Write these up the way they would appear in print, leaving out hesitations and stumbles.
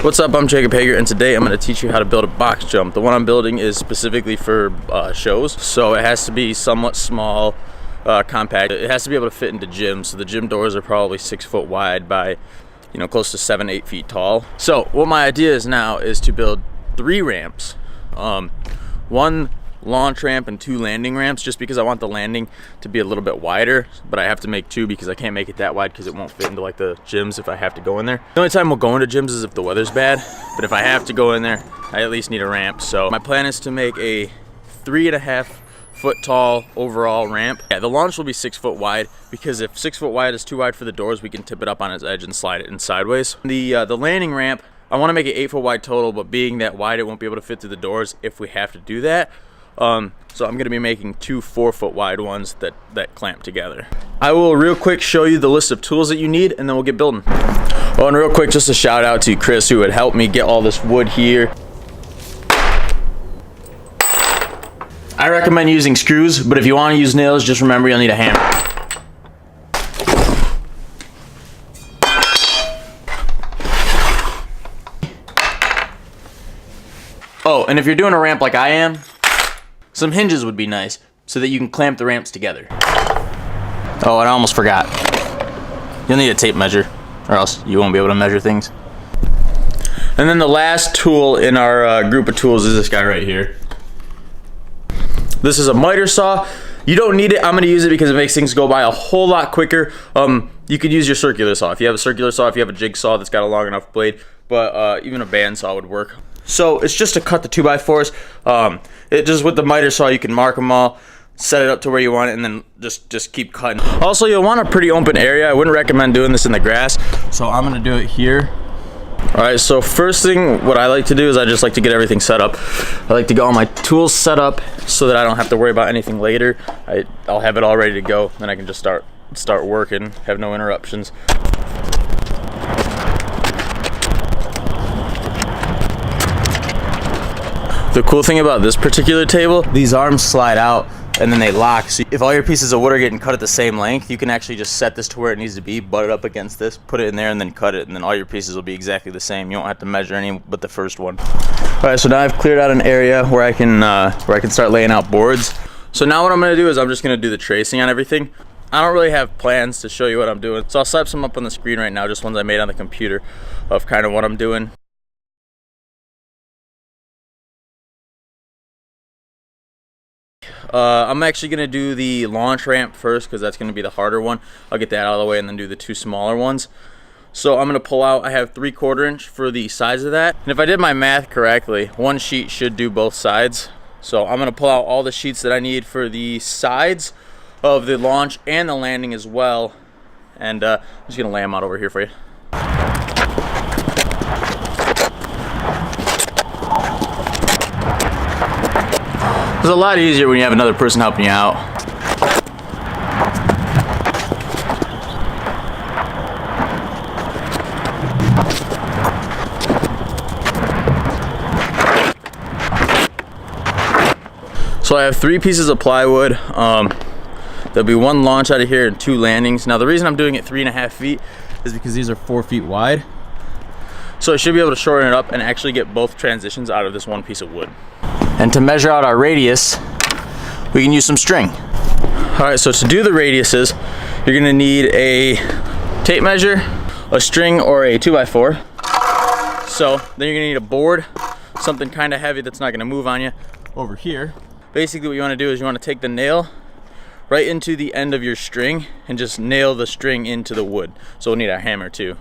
What's up, I'm Jacob Hager, and today I'm going to teach you how to build a box jump. The one I'm building is specifically for shows, so it has to be somewhat small, compact. It has to be able to fit into gyms, so the gym doors are probably 6 foot wide by, close to 7-8 feet tall. So what my idea is now is to build 3 ramps, one launch ramp and 2 landing ramps, just because I want the landing to be a little bit wider, but I have to make 2 because I can't make it that wide because it won't fit into like the gyms if I have to go in there. The only time we'll go into gyms is if the weather's bad, but if I have to go in there, I at least need a ramp. So my plan is to make a 3.5 foot tall overall ramp. Yeah, the launch will be 6 foot wide, because if 6 foot wide is too wide for the doors, we can tip it up on its edge and slide it in sideways. The landing ramp, I want to make it 8 foot wide total, but being that wide, it won't be able to fit through the doors if we have to do that. So I'm going to be making 2 4 foot wide ones that clamp together. I will real quick show you the list of tools that you need, and then we'll get building. Oh, and real quick, just a shout out to Chris, who had helped me get all this wood here. I recommend using screws, but if you want to use nails, just remember you'll need a hammer. Oh, and if you're doing a ramp like I am, some hinges would be nice so that you can clamp the ramps together. Oh, and I almost forgot. You'll need a tape measure, or else you won't be able to measure things. And then the last tool in our group of tools is this guy right here. This is a miter saw. You don't need it. I'm gonna use it because it makes things go by a whole lot quicker. You could use your circular saw. If you have a circular saw, if you have a jigsaw that's got a long enough blade, but even a bandsaw would work. So it's just to cut the 2x4s. Just with the miter saw, you can mark them all, set it up to where you want it, and then just keep cutting. Also, you'll want a pretty open area. I wouldn't recommend doing this in the grass, so I'm gonna do it here. All right, so first thing, what I like to do is I just like to get everything set up. I like to get all my tools set up so that I don't have to worry about anything later. I'll have it all ready to go, then I can just start working, have no interruptions. The cool thing about this particular table, these arms slide out and then they lock. So if all your pieces of wood are getting cut at the same length, you can actually just set this to where it needs to be, butt it up against this, put it in there, and then cut it, and then all your pieces will be exactly the same. You won't have to measure any but the first one. All right, so now I've cleared out an area where I can start laying out boards. So now what I'm gonna do is I'm just gonna do the tracing on everything. I don't really have plans to show you what I'm doing, so I'll slap some up on the screen right now, just ones I made on the computer of kind of what I'm doing. I'm actually going to do the launch ramp first because that's going to be the harder one. I'll get that out of the way and then do the 2 smaller ones. So I'm going to pull out, I have 3/4 inch for the size of that. And if I did my math correctly, 1 sheet should do both sides. So I'm going to pull out all the sheets that I need for the sides of the launch and the landing as well. And I'm just going to lay them out over here for you. It's a lot easier when you have another person helping you out. So I have 3 pieces of plywood. There'll be 1 launch out of here and 2 landings. Now the reason I'm doing it 3.5 feet is because these are 4 feet wide. So I should be able to shorten it up and actually get both transitions out of this 1 piece of wood. And to measure out our radius, we can use some string. All right, so to do the radiuses, you're gonna need a tape measure, a string, or a 2x4. So then you're gonna need a board, something kind of heavy that's not gonna move on you, over here. Basically what you wanna do is you wanna take the nail right into the end of your string and just nail the string into the wood. So we'll need a hammer too.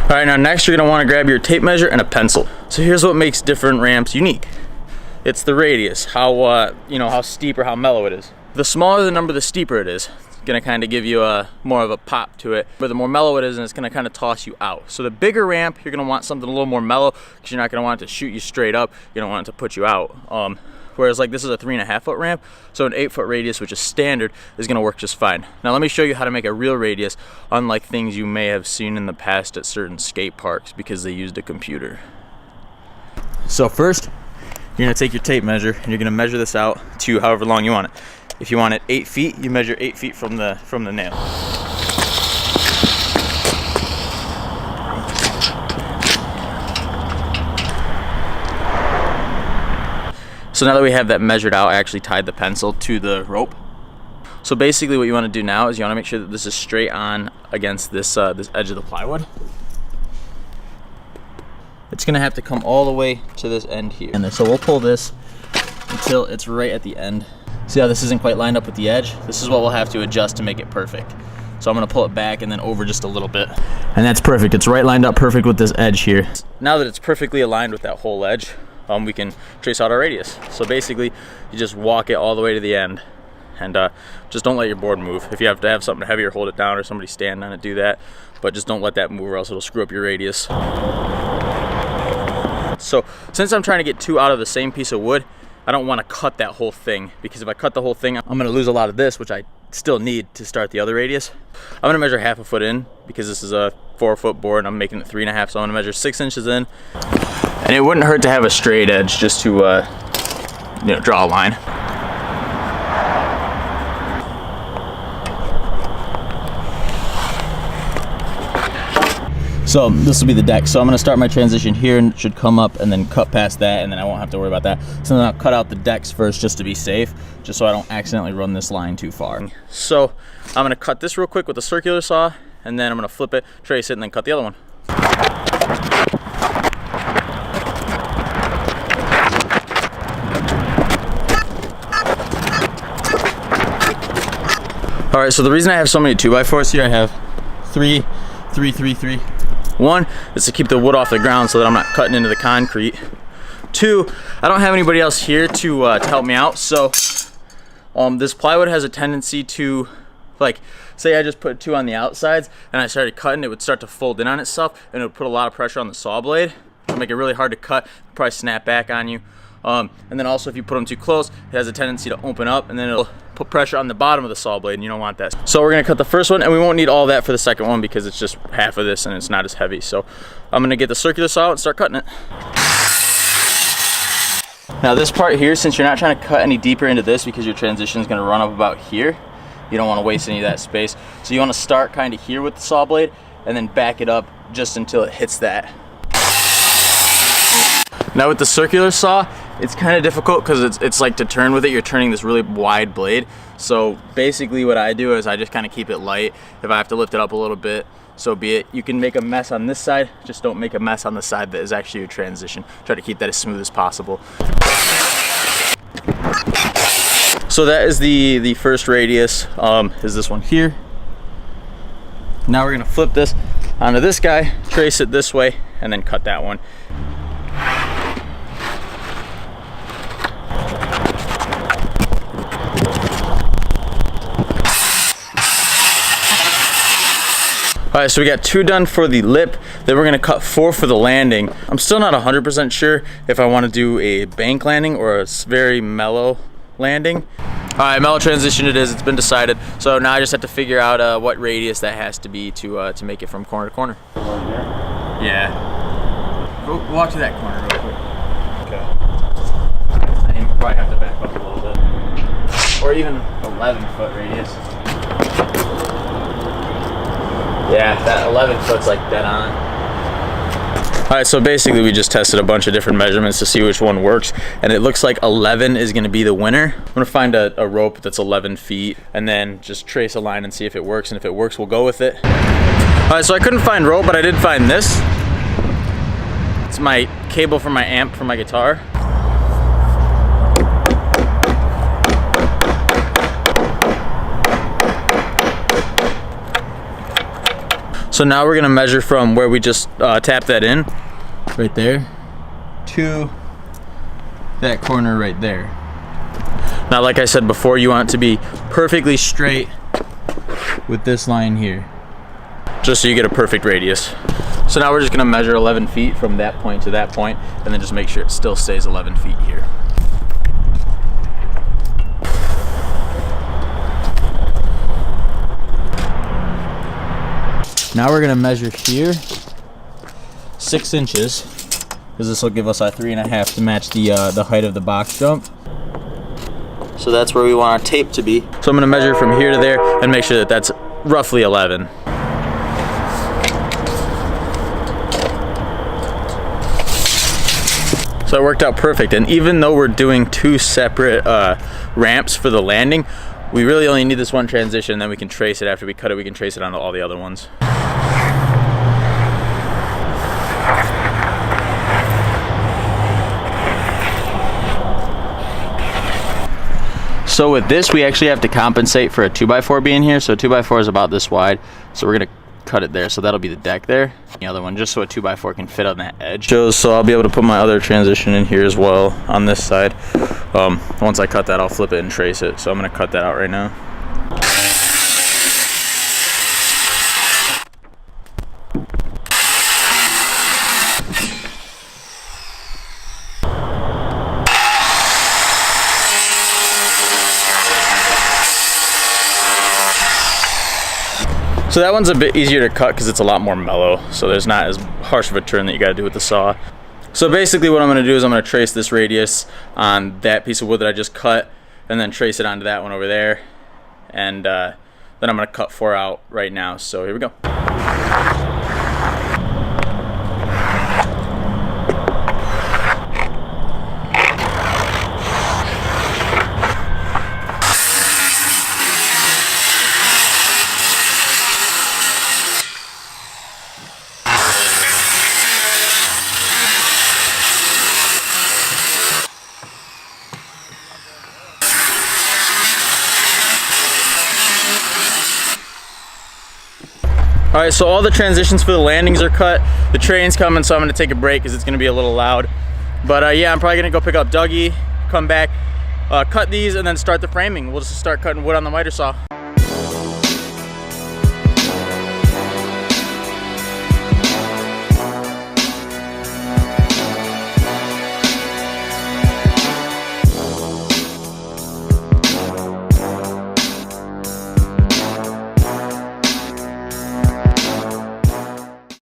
All right, now next you're gonna wanna grab your tape measure and a pencil. So here's what makes different ramps unique. It's the radius, how steep or how mellow it is. The smaller the number, the steeper it is. It's gonna kind of give you more of a pop to it. But the more mellow it is, and it's gonna kind of toss you out. So the bigger ramp, you're gonna want something a little more mellow because you're not gonna want it to shoot you straight up. You don't want it to put you out. Whereas like this is a 3.5 foot ramp, so an 8 foot radius, which is standard, is gonna work just fine. Now let me show you how to make a real radius, unlike things you may have seen in the past at certain skate parks because they used a computer. So first, you're gonna take your tape measure and you're gonna measure this out to however long you want it. If you want it 8 feet, you measure 8 feet from the nail. So now that we have that measured out, I actually tied the pencil to the rope. So basically what you want to do now is you want to make sure that this is straight on against this this edge of the plywood. It's gonna have to come all the way to this end here. And so we'll pull this until it's right at the end. See how this isn't quite lined up with the edge? This is what we'll have to adjust to make it perfect. So I'm gonna pull it back and then over just a little bit. And that's perfect. It's right lined up perfect with this edge here. Now that it's perfectly aligned with that whole edge, we can trace out our radius. So basically, you just walk it all the way to the end, and just don't let your board move. If you have to have something heavier, hold it down, or somebody stand on it, do that. But just don't let that move or else it'll screw up your radius. So since I'm trying to get two out of the same piece of wood, I don't want to cut that whole thing, because if I cut the whole thing, I'm going to lose a lot of this, which I still need to start the other radius. I'm going to measure 1/2 foot in, because this is a 4-foot board and I'm making it 3.5, so I'm going to measure 6 inches in. And it wouldn't hurt to have a straight edge just to you know, draw a line. So this will be the deck. So I'm gonna start my transition here, and it should come up and then cut past that, and then I won't have to worry about that. So then I'll cut out the decks first just to be safe, just so I don't accidentally run this line too far. So I'm gonna cut this real quick with a circular saw, and then I'm gonna flip it, trace it, and then cut the other one. All right, so the reason I have so many 2x4s here, I have 3, 3, 3, 3. One is to keep the wood off the ground so that I'm not cutting into the concrete. 2, I don't have anybody else here to help me out, so this plywood has a tendency to, like, say I just put 2 on the outsides and I started cutting, it would start to fold in on itself, and it would put a lot of pressure on the saw blade. It would make it really hard to cut, probably snap back on you. And then also if you put them too close, it has a tendency to open up, and then it'll put pressure on the bottom of the saw blade, and you don't want that. So we're gonna cut the first one, and we won't need all that for the second one because it's just half of this and it's not as heavy. So I'm gonna get the circular saw out and start cutting it. Now this part here, since you're not trying to cut any deeper into this because your transition is gonna run up about here, you don't wanna waste any of that space. So you wanna start kind of here with the saw blade and then back it up just until it hits that. Now with the circular saw, it's kind of difficult because it's like to turn with it, you're turning this really wide blade. So basically what I do is I just kind of keep it light. If I have to lift it up a little bit, so be it. You can make a mess on this side, just don't make a mess on the side that is actually your transition. Try to keep that as smooth as possible. So that is the first radius, is this one here. Now we're gonna flip this onto this guy, trace it this way, and then cut that one. All right, so we got 2 done for the lip, then we're gonna cut 4 for the landing. I'm still not 100% sure if I wanna do a bank landing or a very mellow landing. All right, mellow transition it is, it's been decided. So now I just have to figure out what radius that has to be to make it from corner to corner. Yeah. Go walk to that corner real quick. Okay. And you probably have to back up a little bit. Or even 11-foot radius. Yeah, that 11 foot's like dead on. All right, so basically we just tested a bunch of different measurements to see which one works, and it looks like 11 is gonna be the winner. I'm gonna find a rope that's 11 feet and then just trace a line and see if it works, and if it works, we'll go with it. All right, so I couldn't find rope, but I did find this. It's my cable for my amp for my guitar. So now we're gonna measure from where we just tapped that in, right there, to that corner right there. Now, like I said before, you want it to be perfectly straight with this line here, just so you get a perfect radius. So now we're just gonna measure 11 feet from that point to that point, and then just make sure it still stays 11 feet here. Now we're gonna measure here 6 inches, because this will give us our 3.5 to match the height of the box jump. So that's where we want our tape to be. So I'm gonna measure from here to there and make sure that that's roughly 11. So it worked out perfect, and even though we're doing 2 separate ramps for the landing, we really only need this one transition, then we can trace it. After we cut it, we can trace it onto all the other ones. So with this, we actually have to compensate for a 2x4 being here. So 2x4 is about this wide, so we're gonna cut it there. So that'll be the deck there. The other one, just so a 2x4 can fit on that edge. So I'll be able to put my other transition in here as well on this side. Once I cut that, I'll flip it and trace it. So I'm gonna cut that out right now. So that one's a bit easier to cut because it's a lot more mellow, so there's not as harsh of a turn that you got to do with the saw. So basically what I'm going to do is I'm going to trace this radius on that piece of wood that I just cut, and then trace it onto that one over there, and then I'm going to cut 4 out right now. So here we go. All right, so all the transitions for the landings are cut. The train's coming, so I'm gonna take a break because it's gonna be a little loud. But yeah, I'm probably gonna go pick up Dougie, come back, cut these, and then start the framing. We'll just start cutting wood on the miter saw.